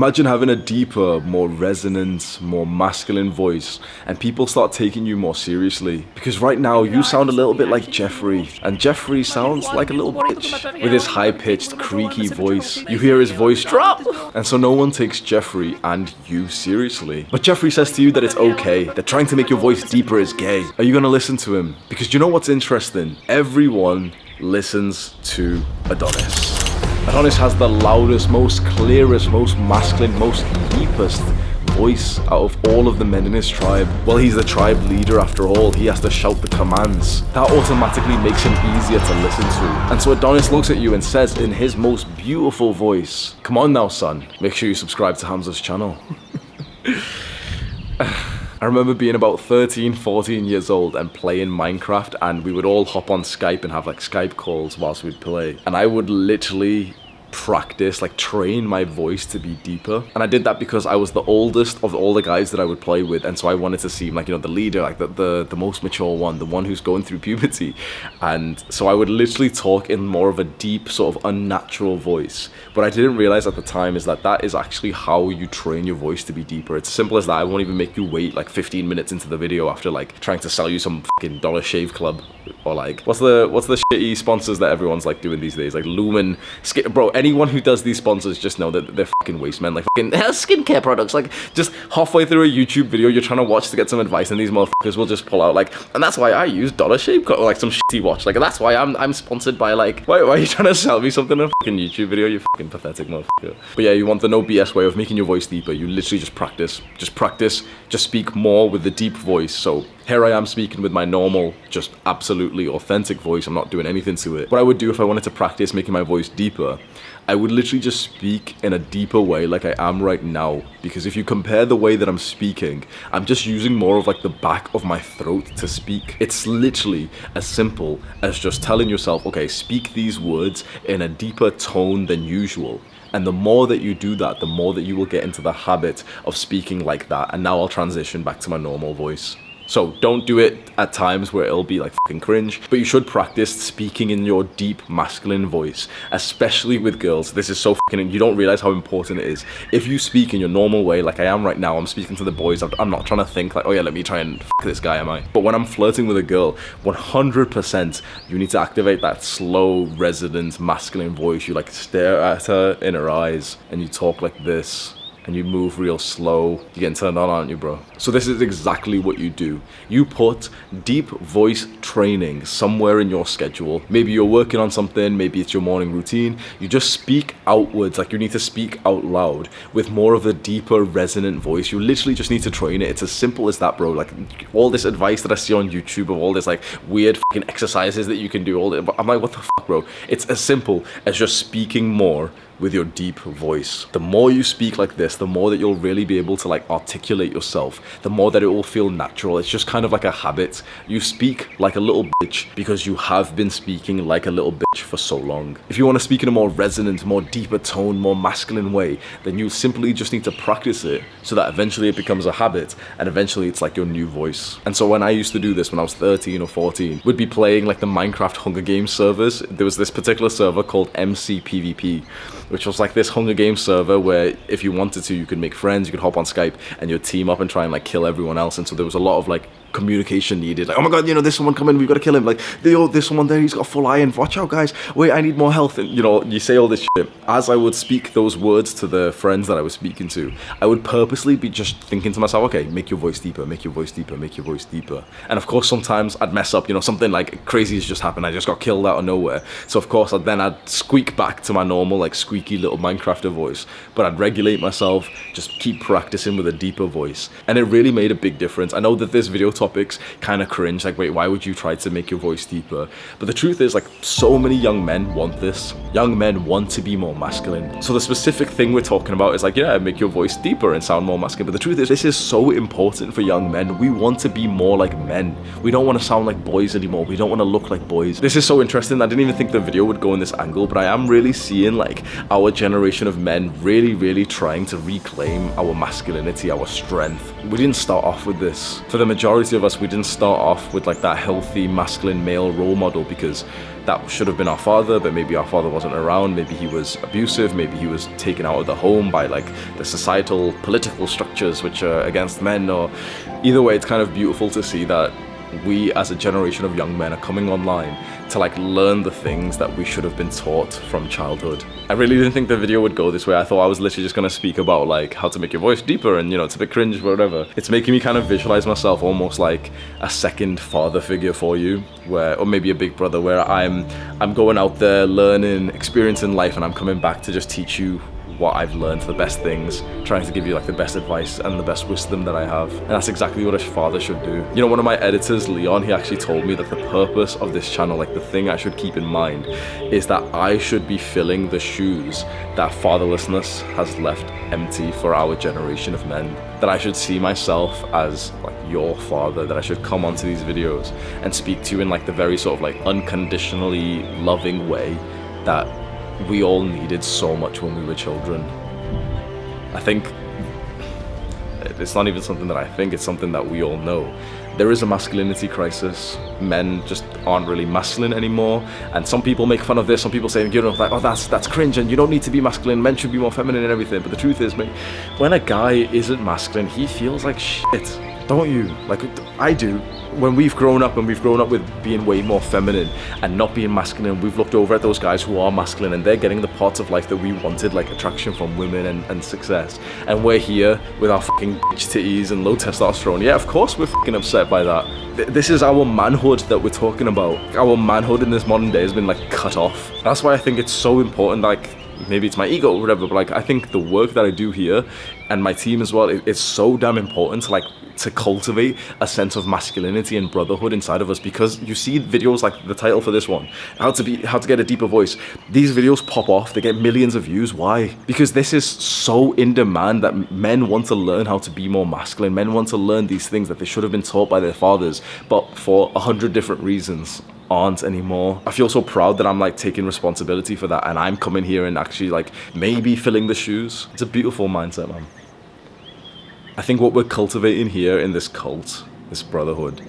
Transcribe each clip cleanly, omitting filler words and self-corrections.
Imagine having a deeper, more resonant, more masculine voice, and people start taking you more seriously. Because right now, you sound a little bit like Jeffrey, and Jeffrey sounds like a little bitch. With his high-pitched, creaky voice, you hear his voice drop, and so no one takes Jeffrey and you seriously. But Jeffrey says to you that it's okay, that trying to make your voice deeper is gay. Are you gonna listen to him? Because you know what's interesting? Everyone listens to Adonis. Adonis has the loudest, most clearest, most masculine, most deepest voice out of all of the men in his tribe. Well, he's the tribe leader after all. He has to shout the commands. That automatically makes him easier to listen to. And so Adonis looks at you and says in his most beautiful voice, "Come on now, son. Make sure you subscribe to Hamza's channel." I remember being about 13, 14 years old and playing Minecraft, and we would all hop on Skype and have like Skype calls whilst we'd play. And I would literally practice, like train my voice to be deeper. And I did that because I was the oldest of all the guys that I would play with, and so I wanted to seem like, you know, the leader, like the most mature one, the one who's going through puberty. And so I would literally talk in more of a deep, sort of unnatural voice. What I didn't realize at the time is that that is actually how you train your voice to be deeper. It's as simple as that. I won't even make you wait like 15 minutes into the video after like trying to sell you some fucking Dollar Shave Club, or like what's the shitty sponsors that everyone's like doing these days, like Lumen, bro. Anyone who does these sponsors, just know that they're fucking waste men. Like fucking skincare products. Like just halfway through a YouTube video you're trying to watch to get some advice, and these motherfuckers will just pull out like, and that's why I use Dollar Shave Club, or like some shitty watch. Like that's why I'm sponsored by like. Why are you trying to sell me something in a fucking YouTube video? You fucking pathetic motherfucker. But yeah, you want the no BS way of making your voice deeper. You literally just practice. Just speak more with the deep voice. So here I am speaking with my normal, just absolutely authentic voice. I'm not doing anything to it. What I would do if I wanted to practice making my voice deeper, I would literally just speak in a deeper way like I am right now. Because if you compare the way that I'm speaking, I'm just using more of like the back of my throat to speak. It's literally as simple as just telling yourself, okay, speak these words in a deeper tone than usual. And the more that you do that, the more that you will get into the habit of speaking like that. And now I'll transition back to my normal voice. So don't do it at times where it'll be like fucking cringe, but you should practice speaking in your deep masculine voice, especially with girls. This is so fucking, you don't realize how important it is. If you speak in your normal way, like I am right now, I'm speaking to the boys, I'm not trying to think like, oh yeah, let me try and fuck this guy, am I? But when I'm flirting with a girl, 100% you need to activate that slow, resonant, masculine voice. You like stare at her in her eyes and you talk like this. And you move real slow. You're getting turned on, aren't you, bro? So this is exactly what you do. You put deep voice training somewhere in your schedule. Maybe you're working on something, maybe it's your morning routine. You just speak outwards, like you need to speak out loud with more of a deeper, resonant voice. You literally just need to train it. It's as simple as that, bro. Like all this advice that I see on YouTube of all this like weird fucking exercises that you can do, all that, I'm like, what the fuck, bro? It's as simple as just speaking more with your deep voice. The more you speak like this, the more that you'll really be able to like articulate yourself, the more that it will feel natural. It's just kind of like a habit. You speak like a little bitch because you have been speaking like a little bitch for so long. If you want to speak in a more resonant, more deeper tone, more masculine way, then you simply just need to practice it so that eventually it becomes a habit and eventually it's like your new voice. And so when I used to do this when I was 13 or 14, we'd be playing like the Minecraft Hunger Games servers. There was this particular server called MCPVP, which was like this Hunger Games server where if you wanted to, you could make friends, you could hop on Skype and you'd team up and try and like kill everyone else. And so there was a lot of like communication needed, like, oh my god, you know, there's someone coming, we've got to kill him, like, there's someone there, he's got full iron, watch out guys, wait, I need more health. And you know, you say all this shit. As I would speak those words to the friends that I was speaking to, I would purposely be just thinking to myself, okay, make your voice deeper, make your voice deeper, make your voice deeper. And of course sometimes I'd mess up, you know, something like crazy has just happened, I just got killed out of nowhere, so of course I'd squeak back to my normal like squeaky little Minecrafter voice, but I'd regulate myself, just keep practicing with a deeper voice, and it really made a big difference. I know that this video topic's kind of cringe, like, wait, why would you try to make your voice deeper? But the truth is, like, so many young men want this. Young men want to be more masculine. So the specific thing we're talking about is like, yeah, make your voice deeper and sound more masculine. But the truth is, this is so important for young men. We want to be more like men. We don't want to sound like boys anymore. We don't want to look like boys. This is so interesting. I didn't even think the video would go in this angle, but I am really seeing like our generation of men really trying to reclaim our masculinity, our strength. We didn't start off with this. For the majority majority of us, we didn't start off with like that healthy masculine male role model because that should have been our father, but maybe our father wasn't around, maybe he was abusive, maybe he was taken out of the home by like the societal political structures which are against men, or either way, it's kind of beautiful to see that we as a generation of young men are coming online to like learn the things that we should have been taught from childhood. I really didn't think the video would go this way. I thought I was literally just gonna speak about like how to make your voice deeper, and you know, it's a bit cringe, but whatever. It's making me kind of visualize myself almost like a second father figure for you, where, or maybe a big brother, where I'm going out there learning, experiencing life, and I'm coming back to just teach you what I've learned, the best things, trying to give you like the best advice and the best wisdom that I have. And that's exactly what a father should do. You know, one of my editors, Leon, he actually told me that the purpose of this channel, like the thing I should keep in mind, is that I should be filling the shoes that fatherlessness has left empty for our generation of men. That I should see myself as like your father, that I should come onto these videos and speak to you in like the very sort of like unconditionally loving way that we all needed so much when we were children. I think it's not even something that I think, it's something that we all know. There is a masculinity crisis. Men just aren't really masculine anymore, and some people make fun of this. Some people say, you know, like, oh, that's cringe, and you don't need to be masculine. Men should be more feminine and everything. But the truth is, mate, when a guy isn't masculine, he feels like shit, don't you? Like I do. When we've grown up with being way more feminine and not being masculine, we've looked over at those guys who are masculine and they're getting the parts of life that we wanted, like attraction from women and success. And we're here with our fucking bitch titties and low testosterone. Yeah, of course we're fucking upset by that. This is our manhood that we're talking about. Our manhood in this modern day has been like cut off. That's why I think it's so important, like, maybe it's my ego or whatever, but like I think the work that I do here and my team as well, it's so damn important to cultivate a sense of masculinity and brotherhood inside of us, because you see videos like the title for this one, how to get a deeper voice. These videos pop off, they get millions of views. Why? Because this is so in demand that men want to learn how to be more masculine. Men want to learn these things that they should have been taught by their fathers, but for 100 different reasons aren't anymore. I feel so proud that I'm like taking responsibility for that, and I'm coming here and actually like maybe filling the shoes. It's a beautiful mindset, man. I think what we're cultivating here in this cult, this brotherhood,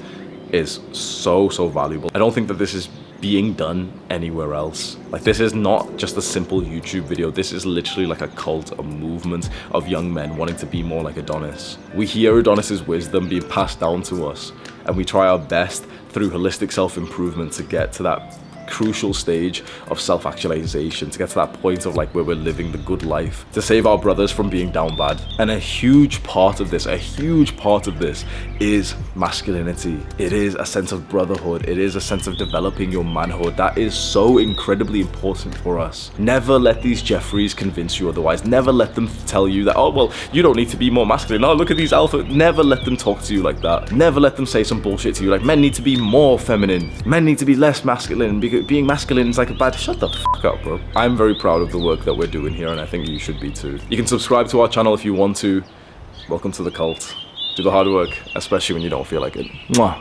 is so valuable. I don't think that this is being done anywhere else. Like, this is not just a simple YouTube video. This is literally like a cult, a movement of young men wanting to be more like Adonis. We hear Adonis's wisdom being passed down to us, and we try our best through holistic self-improvement to get to that crucial stage of self-actualization, to get to that point of like where we're living the good life, to save our brothers from being down bad. And a huge part of this is masculinity. It is a sense of brotherhood. It is a sense of developing your manhood. That is so incredibly important for us. Never let these Jeffreys convince you otherwise. Never let them tell you that, oh, well, you don't need to be more masculine. Oh, look at these alpha. Never let them talk to you like that. Never let them say some bullshit to you like men need to be more feminine. Men need to be less masculine because being masculine is like a bad... Shut the fuck up, bro. I'm very proud of the work that we're doing here, and I think you should be too. You can subscribe to our channel if you want to. Welcome to the cult. Do the hard work, especially when you don't feel like it. Mwah.